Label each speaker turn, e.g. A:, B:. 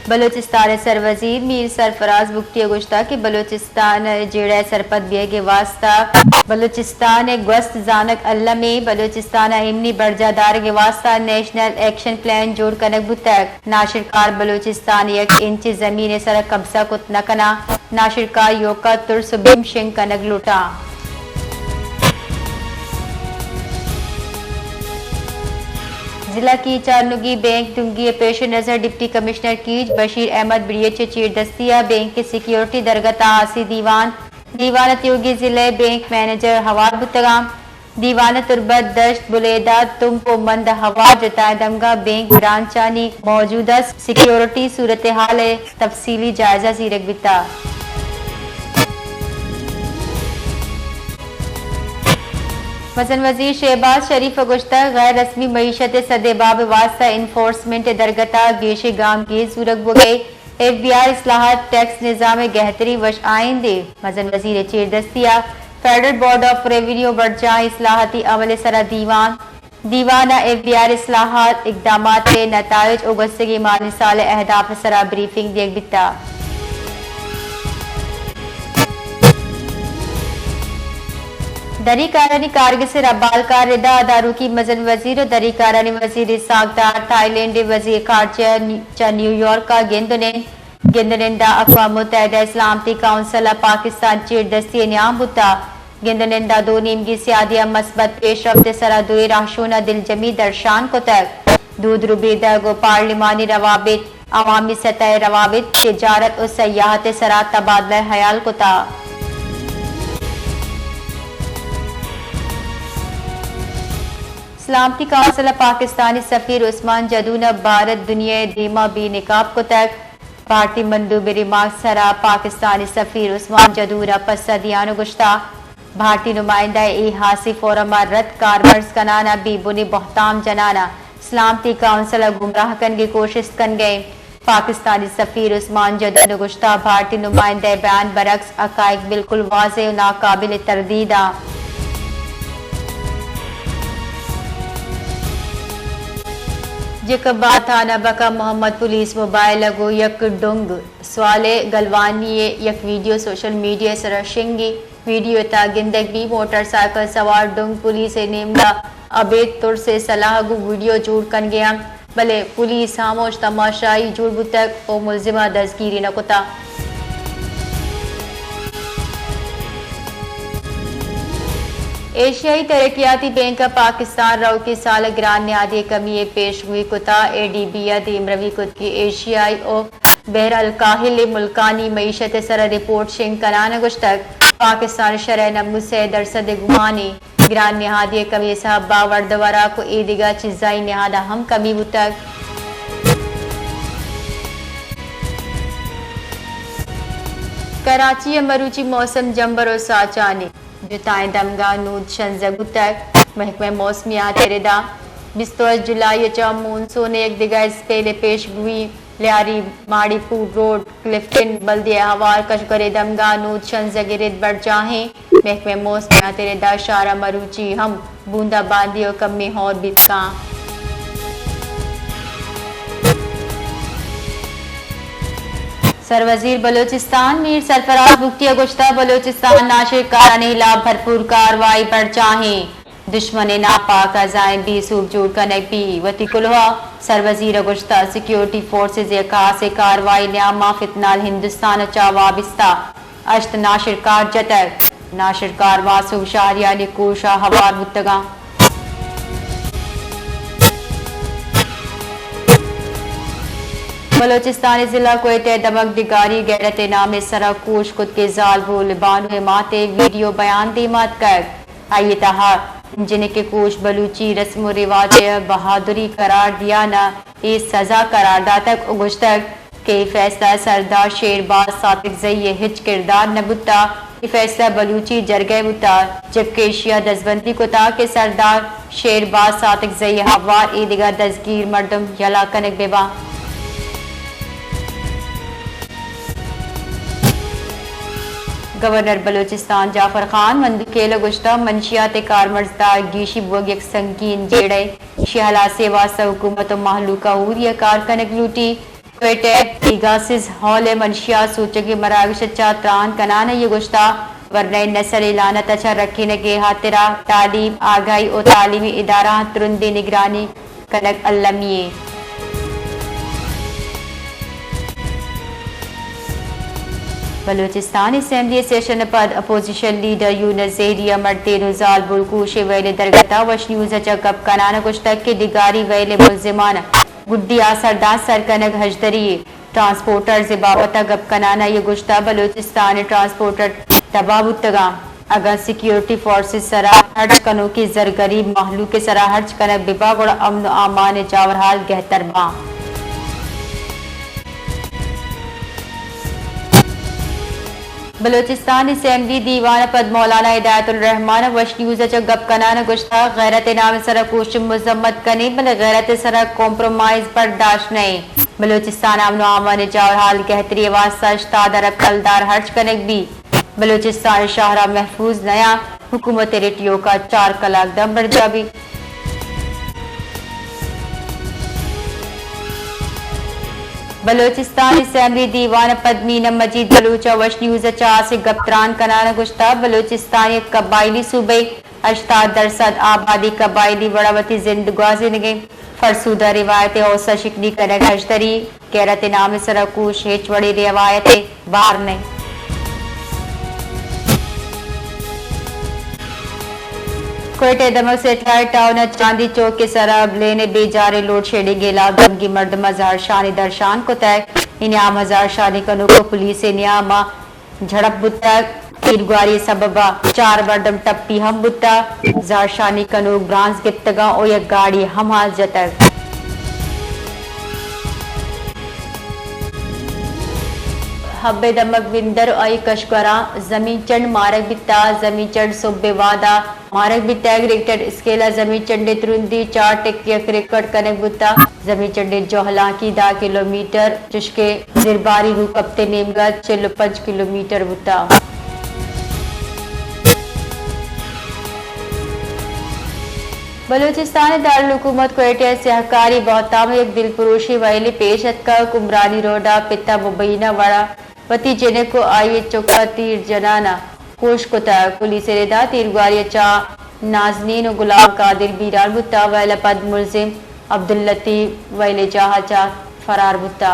A: बलोचिस्तान सरवजीर मीर सरफराज बुख्ती गुश्ता कि बलोचिस्तान जेड़ा सरपत बिये वास्ता बलोचिस्तान गस्त जानक अल्लाह में बलोचिस्तान इमनी बर्जादार के वास्ता नेशनल एक्शन प्लान जोड़ कनक बुतक नाशिरकार बलोचिस्तान 1 इंच जमीन सर कब्जा कुत नकना नाशिरकार योका तुरसुबिम शिंग कनक लुटा। जिला की चारनुगी बैंक दुंगी पेश नजर डिप्टी कमिश्नर कीज बशीर अहमद ब्रियच चीर दस्तिया बैंक के सिक्योरिटी दरगता आसी दीवानत योगी जिले बैंक मैनेजर हवार बुतगाम दीवान तुरबत दश्त बुलेदा तुम को मंद हवा जताए दमगा बैंक ब्रांचानी मौजूदा सिक्योरिटी सूरत हाल तफसीली जायजा सीरक बिता। वजन वजीर शहबाज शरीफ गुश्ता गैर रस्मी मईशत सदेबाब वास्ता इन्फोर्समेंट दरगता गेशी गाम की सूरत बुगे FBI इस्लाहत टैक्स निजाम गहतरी वश आइंदे वजन वजीर चेर दस्तिया फेडरल बोर्ड ऑफ रेवेन्यू बर्जा इस्लाहती अमल सरा दीवाना FBI इस्लाहत इकदाम नताइज अगस्त की मानी साल अहदाफ सरा ब्रीफिंग देख बिता। दरी कारनी कारगिसर अब्बालकार रिदा अदारू की मजन वजीर दरी कारनी वजीर सागदार थाईलैंड वजीर खारजा न्यूयॉर्क का गिंदनेंदा अक़वाम मुत्तहिदा इस्लामती काउंसिल पाकिस्तान चीर दस्ती न्याम बुता गिंदनेंदा दो नीमगी सियादिया मस्बत पेशरफ्त सरा दुए राशूना दिल जमी दर्शान को तक दूध रुबेदा गो पार्लिमानी रवाबित अवामी सतह रवाबित तिजारत और सयाहत सरा तबादला हयाल को ता। सलामती काउंसिल पाकिस्तानी सफीर उस्मान जदून भारत दुनिया दीमा बी निकाब को तक भारतीय मंदूब रिमार्क सरा पाकिस्तानी सफीर उस्मान जदूरा पसदियान गुश्ता भारतीय नुमाइंदा ए हासी फोरम रद्द कारवर्स कनाना बी बुनी बहताम जनाना सलामती काउंसिल गुमराह कन की कोशिश कन गए पाकिस्तानी सफीर उस्मान जदून गुश्ता भारतीय नुमाइंदा बयान बरक्स अकाइक बिल्कुल वाज़ेह नाकाबिल तरदीदा। जकबा थाना बका मोहम्मद पुलिस मोबाइल लगो यक डुंग सवाले गलवानी यक वीडियो सोशल मीडिया सरशिंगी वीडियो ता गिंदक भी मोटरसाइकिल सवार डुंग पुलिस नेमला अबेद तुर से सलाह गु वीडियो जुड़ कन गया भले पुलिस खामोश तमाशाई जुड़ बुतक ओ मुलजिमा दस्तगीरी न कुता। एशियाई तरक्याती बैंक पाकिस्तान रव की साल ग्रान न्यादी कमी पेश हुई कुता ADB दीमरवी कुत की एशियाई और बहरल काहिल मुल्कानी मईशत सर रिपोर्ट शिंग कनान गुश्तक पाकिस्तान शरह नमू से दरसद गुमानी ग्रान निहादी कमी साहब बावर्दवरा को ईदिगा चिज़ाई निहादा हम कमी बुतक। कराची मरूची मौसम जम्बर और साचानी जुताएं दमगा नूद शंजगु तक महकमे मौसमियात रिदा 22 जुलाई मानसून एक दिगा इस पहले पेश हुई लियारी माड़ीपुर रोड क्लिफ्टन बल्दिया हवार कशगरे दमगा नूद शंजगिरिद बढ़ जाहे महकमे मौसमियात रिदा शारा मरूची हम बूंदा बांदी और कमी और बिस्का। सरवजीर बलोचिस्तान मीर सरफराज बुख्ती गुश्ता बलोचिस्तान नाशिरकारान खिलाफ भरपूर कार्रवाई पर चाहे दुश्मन नापाक अजाएं भी सूख जोड़ कनक भी वती कुलहा सरवजीर गुश्ता सिक्योरिटी फोर्सेज खास कार्रवाई न्यामा फितनाल हिंदुस्तान चा वाबिस्ता अश्त नाशिरकार जतक नाशिरकार वासु शारिया निकोशा हवार मुत्तगा। बलोचिस्तानी जिला कोयटे दमक दिगारी गैरत नाम सरा कोश खुद के जाल वो लिबान माते वीडियो बयान दीमत कर आइए तहा जिनके कोश बलूची रस्म रिवाज बहादुरी करार दिया न इस सजा करारदा तक उगुश्तक के फैसला सरदार शेरबाज सातिक जय हिच किरदार नबुता फैसला बलूची जरगे बुता जबकि एशिया दसबंदी को था के सरदार शेरबाज सातिक जय हवार ईदिगा दसगीर मर्दम यला कनक बेबा। गवर्नर बलोचिस्तान जाफर खान मंदुकेल गुश्ता मंशियात कारमर्जदार गीशी बुग एक संगीन जेड़े शहला सेवा से हुकूमत महलूका हुरिया कार कनक लूटी इगासिस हॉल मनशिया सूचक मराविश त्रान कनान ये गुश्ता वरना नसर इलानत अच्छा रखी नगे हातिरा तालीम आगाही और तालीमी इदारा तुरंदी निगरानी कनक अल्लमिये बलूचिस्तान असेंबली सेशन पद अपोजिशन लीडर यूनस ज़ेहरिया मरते रुजाल बुलकूशे वेले दरगता वश न्यूज़ कब कनाना कुछ तक के दिगारी वेले मुलजिमान गुड्डी आसरदार सरकनक हजदरी ट्रांसपोर्टर से बाबता गप कनाना ये गुश्ता बलूचिस्तान ट्रांसपोर्टर तबाबुतगा अगर सिक्योरिटी फोर्सेस सरा हर्ज कनो की जरगरीब महलू के सरा हर्ज कनक विभाग और अमन आमान चावरहाल गहतरबा बलूचिस्तान असेंबली दीवान पद मौलाना हिदायतुर रहमान वश न्यूज़ गप कनान गुश्ता गैरत नाम सरा कोश मजम्मत कने बल गैरत सरा कॉम्प्रोमाइज बर्दाश्त नहीं बलूचिस्तान अमन आमान चावरहाल गहतरी वास्ता इश्ताद अरब कलदार हर्ज कनक भी बलूचिस्तान शाहरा महफूज नया हुकूमत रेटियो का 4 कलाक दम बढ़ जाबी बलूचिस्तान असेंबली दीवान पदमीन मजीद बलूचा वश न्यूज़ से गप्तरान कनाना गुश्ता बलूचिस्तान कबायली सूबे 80% आबादी कबायली बड़ावती जिंदगी फरसूदा रिवायत हौसा शिकनी कनक हजदरी कैरत नाम सरकूश हेच बड़ी रिवायत बार नहीं कोयटे दमक सेटेलाइट टाउन चांदी चौक के सरब लेने बेजारे लोड शेडिंग इलादम की मर्दम हजार शानी दर्शान को तय इनाम हजार शानी कनो को पुलिस इनाम झड़प बुत्ता कीरगुआरी सबबा 4 मर्दम टप्पी हम बुत्ता जार शानी कनो ब्रांस गिफ्तगा और एक गाड़ी हम हाजतक हब्बे दमक विंदर आई कशकरा जमीन चंड मारक बिता जमीन चंड सुबे वादा मारक बिता रिक्टर स्केला जमीन चंडे तुरुंदी 4 टिकिया क्रिकेट कनक बुता जमीन चंडे जोहला की 10 किलोमीटर चुशके जिरबारी रू कप्ते नेमगा 5 किलोमीटर बुता बलूचिस्तान दारुल हुकूमत क्वेटा सहकारी बहुताम एक दिलफरोशी वायली पेशत का कुमरानी रोडा पिता मुबैना वड़ा पति जने को आये चौका तीर जनाना कोश को तय पुलिस रेदा तीरगुआरी चा नाजनीन गुलाम कादिर बीरान बुता वैला पद मुलजिम अब्दुल लतीफ वैले चाहा चा फरार बुता